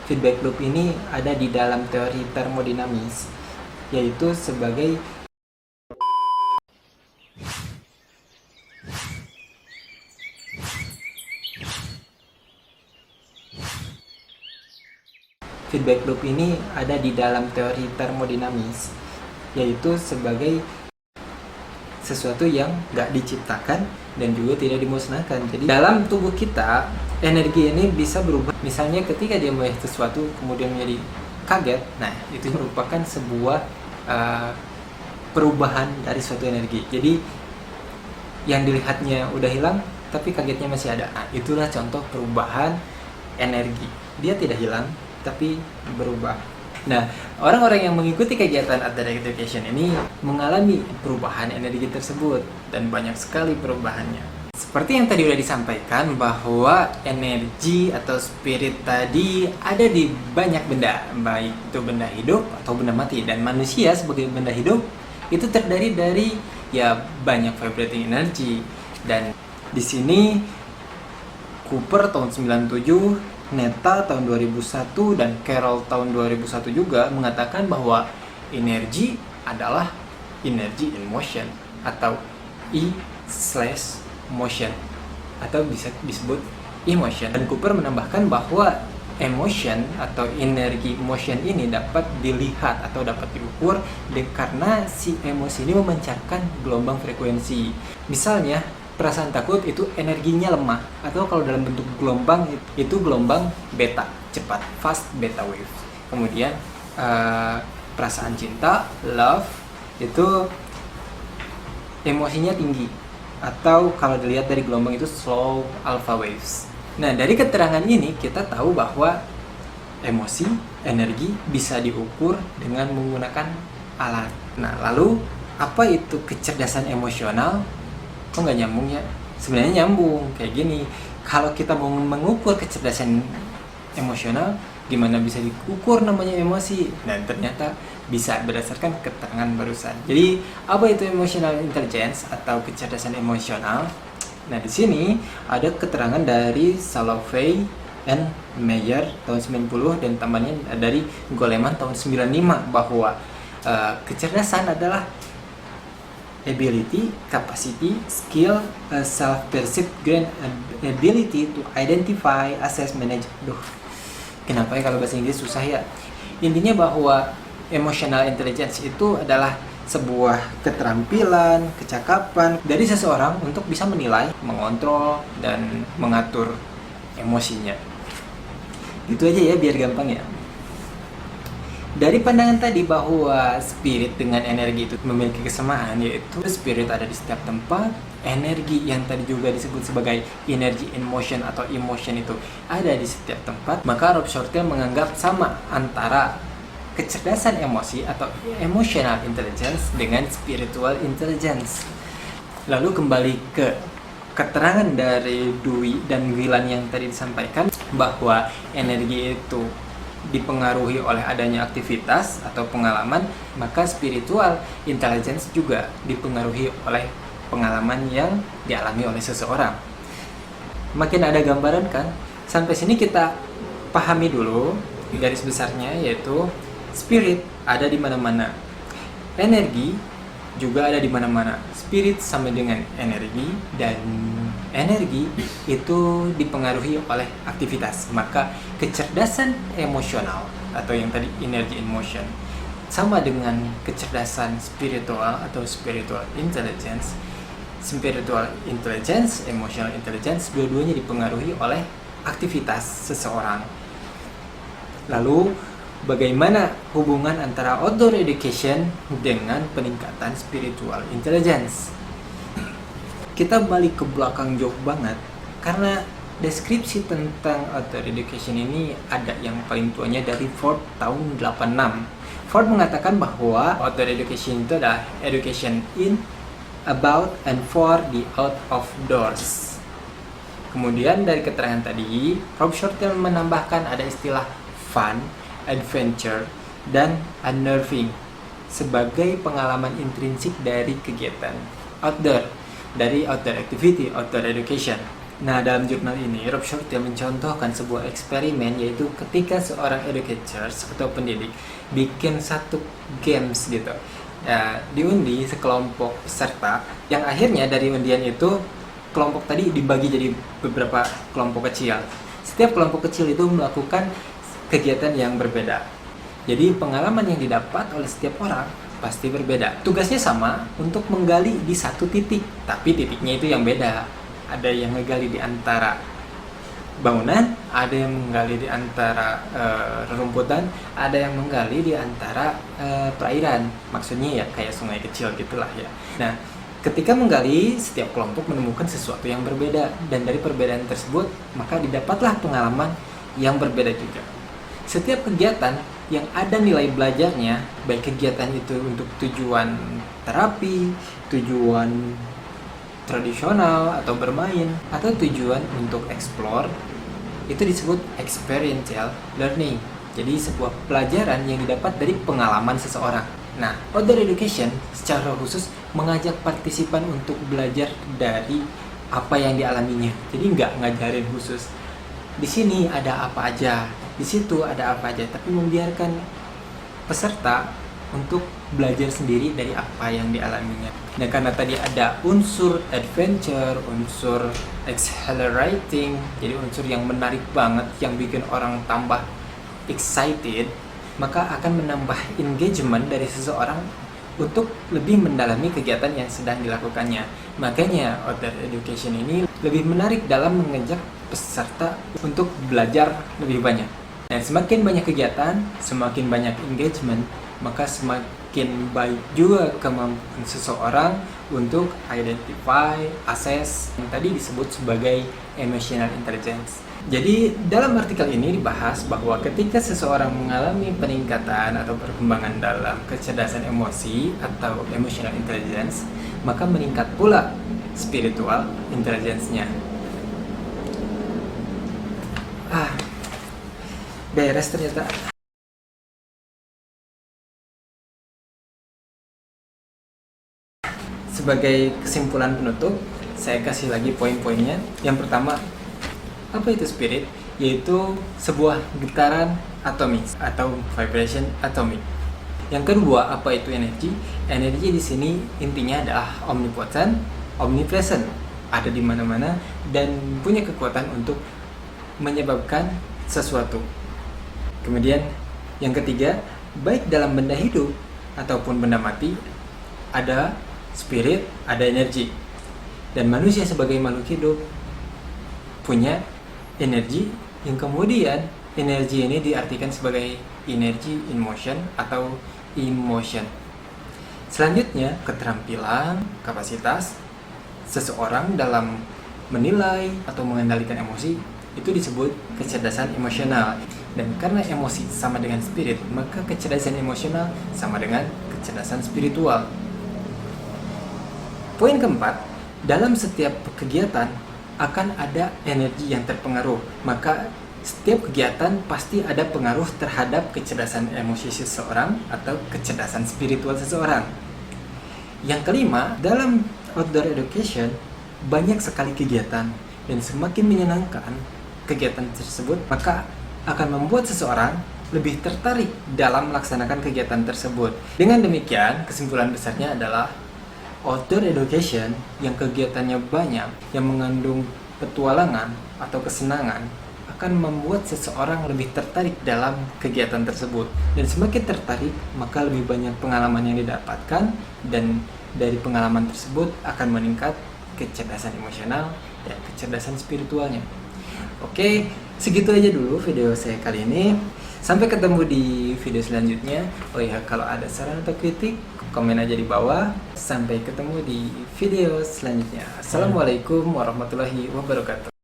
Feedback loop ini ada di dalam teori termodinamis, yaitu sebagai feedback loop ini ada di dalam teori termodinamis, yaitu sebagai sesuatu yang nggak diciptakan dan juga tidak dimusnahkan. Jadi dalam tubuh kita, energi ini bisa berubah. Misalnya ketika dia melihat sesuatu kemudian menjadi kaget, nah itu merupakan sebuah perubahan dari suatu energi. Jadi yang dilihatnya udah hilang tapi kagetnya masih ada. Nah, itulah contoh perubahan energi. Dia tidak hilang tapi berubah. Nah, orang-orang yang mengikuti kegiatan Adler Education ini mengalami perubahan energi tersebut dan banyak sekali perubahannya. Seperti yang tadi udah disampaikan bahwa energi atau spirit tadi ada di banyak benda, baik itu benda hidup atau benda mati, dan manusia sebagai benda hidup itu terdiri dari ya banyak vibrating energy. Dan di sini Cooper tahun 97, Neta tahun 2001 dan Carroll tahun 2001 juga mengatakan bahwa energi adalah energy in motion atau E/motion atau bisa disebut emotion. Dan Cooper menambahkan bahwa emotion atau energi motion ini dapat dilihat atau dapat diukur karena si emosi ini memancarkan gelombang frekuensi. Misalnya perasaan takut itu energinya lemah, atau kalau dalam bentuk gelombang itu gelombang beta, cepat, fast beta wave. Kemudian perasaan cinta, love, itu emosinya tinggi, atau kalau dilihat dari gelombang itu slow alpha waves. Nah, dari keterangan ini kita tahu bahwa emosi, energi bisa diukur dengan menggunakan alat. Nah, lalu apa itu kecerdasan emosional? Kok nggak nyambung ya? Sebenarnya nyambung, kayak gini. Kalau kita mau mengukur kecerdasan emosional, gimana bisa diukur namanya emosi? Dan ternyata bisa berdasarkan keterangan barusan. Jadi, apa itu emotional intelligence atau kecerdasan emosional? Nah, di sini ada keterangan dari Salovey and Meyer tahun 90 dan tambahannya dari Goleman tahun 95 bahwa kecerdasan adalah ability, capacity, skill, self-perceived grand ability to identify, assess, manage. Kenapa ya kalau bahasa Inggris susah ya? Intinya bahwa emotional intelligence itu adalah sebuah keterampilan, kecakapan dari seseorang untuk bisa menilai, mengontrol, dan mengatur emosinya. Gitu aja ya, biar gampang ya. Dari pandangan tadi bahwa spirit dengan energi itu memiliki kesamaan, yaitu spirit ada di setiap tempat, energi yang tadi juga disebut sebagai energy in motion atau emotion itu ada di setiap tempat, maka Rob Shortell menganggap sama antara kecerdasan emosi atau emotional intelligence dengan spiritual intelligence. Lalu kembali ke keterangan dari Dewey dan Gillan yang tadi disampaikan bahwa energi itu dipengaruhi oleh adanya aktivitas atau pengalaman, maka spiritual intelligence juga dipengaruhi oleh pengalaman yang dialami oleh seseorang. Makin ada gambaran kan? Sampai sini kita pahami dulu garis besarnya, yaitu spirit ada di mana-mana, energi juga ada di mana-mana. Spirit sama dengan energi, dan energi itu dipengaruhi oleh aktivitas. Maka kecerdasan emosional atau yang tadi energy in motion sama dengan kecerdasan spiritual atau spiritual intelligence. Spiritual intelligence, emotional intelligence, dua-duanya dipengaruhi oleh aktivitas seseorang. Lalu bagaimana hubungan antara outdoor education dengan peningkatan spiritual intelligence? Kita balik ke belakang jauh banget, karena deskripsi tentang outdoor education ini ada yang paling tuanya dari Ford tahun 86. Ford mengatakan bahwa outdoor education itu adalah education in, about, and for the out of doors. Kemudian dari keterangan tadi, Rob Shortell menambahkan ada istilah fun, adventure, dan unnerving sebagai pengalaman intrinsik dari kegiatan outdoor, dari outdoor activity, outdoor education. Nah, dalam jurnal ini, Rob Shorty mencontohkan sebuah eksperimen, yaitu ketika seorang educators atau pendidik bikin satu games gitu. Ya, diundi sekelompok peserta, yang akhirnya dari undian itu kelompok tadi dibagi jadi beberapa kelompok kecil. Setiap kelompok kecil itu melakukan kegiatan yang berbeda. Jadi pengalaman yang didapat oleh setiap orang pasti berbeda. Tugasnya sama, untuk menggali di satu titik, tapi titiknya itu yang beda. Ada yang menggali di antara bangunan, ada yang menggali di antara rerumputan, ada yang menggali di antara perairan. Maksudnya ya kayak sungai kecil gitulah ya. Nah, ketika menggali, setiap kelompok menemukan sesuatu yang berbeda, dan dari perbedaan tersebut maka didapatlah pengalaman yang berbeda juga. Setiap kegiatan yang ada nilai belajarnya, baik kegiatan itu untuk tujuan terapi, tujuan tradisional atau bermain, atau tujuan untuk explore, itu disebut experiential learning. Jadi sebuah pelajaran yang didapat dari pengalaman seseorang. Nah, outdoor education secara khusus mengajak partisipan untuk belajar dari apa yang dialaminya. Jadi nggak ngajarin khusus di sini ada apa aja, di situ ada apa aja, tapi membiarkan peserta untuk belajar sendiri dari apa yang dialaminya. Nah, karena tadi ada unsur adventure, unsur exhilarating, jadi unsur yang menarik banget, yang bikin orang tambah excited, maka akan menambah engagement dari seseorang untuk lebih mendalami kegiatan yang sedang dilakukannya. Makanya outdoor education ini lebih menarik dalam mengajak peserta untuk belajar lebih banyak. Dan semakin banyak kegiatan, semakin banyak engagement, maka semakin baik juga kemampuan seseorang untuk identify, assess, yang tadi disebut sebagai emotional intelligence. Jadi dalam artikel ini dibahas bahwa ketika seseorang mengalami peningkatan atau perkembangan dalam kecerdasan emosi atau emotional intelligence, maka meningkat pula spiritual intelligence-nya. Beres ternyata. Sebagai kesimpulan penutup, saya kasih lagi poin-poinnya. Yang pertama, apa itu spirit? Yaitu sebuah getaran atomis atau vibration atomic. Yang kedua, apa itu energi? Energi di sini intinya adalah omnipotent, omnipresent, ada di mana-mana dan punya kekuatan untuk menyebabkan sesuatu. Kemudian yang ketiga, baik dalam benda hidup ataupun benda mati, ada spirit, ada energi. Dan manusia sebagai makhluk hidup punya energi, yang kemudian energi ini diartikan sebagai energy in motion atau emotion. Selanjutnya, keterampilan, kapasitas seseorang dalam menilai atau mengendalikan emosi itu disebut kecerdasan emosional. Dan karena emosi sama dengan spirit, maka kecerdasan emosional sama dengan kecerdasan spiritual. Poin keempat, dalam setiap kegiatan akan ada energi yang terpengaruh, maka setiap kegiatan pasti ada pengaruh terhadap kecerdasan emosi seseorang atau kecerdasan spiritual seseorang. Yang kelima, dalam outdoor education banyak sekali kegiatan, dan semakin menyenangkan kegiatan tersebut, maka akan membuat seseorang lebih tertarik dalam melaksanakan kegiatan tersebut. Dengan demikian, kesimpulan besarnya adalah outdoor education yang kegiatannya banyak, yang mengandung petualangan atau kesenangan, akan membuat seseorang lebih tertarik dalam kegiatan tersebut. Dan semakin tertarik, maka lebih banyak pengalaman yang didapatkan, dan dari pengalaman tersebut akan meningkat kecerdasan emosional dan kecerdasan spiritualnya. Oke, segitu aja dulu video saya kali ini. Sampai ketemu di video selanjutnya. Oh ya, kalau ada saran atau kritik, komen aja di bawah. Sampai ketemu di video selanjutnya. Assalamualaikum warahmatullahi wabarakatuh.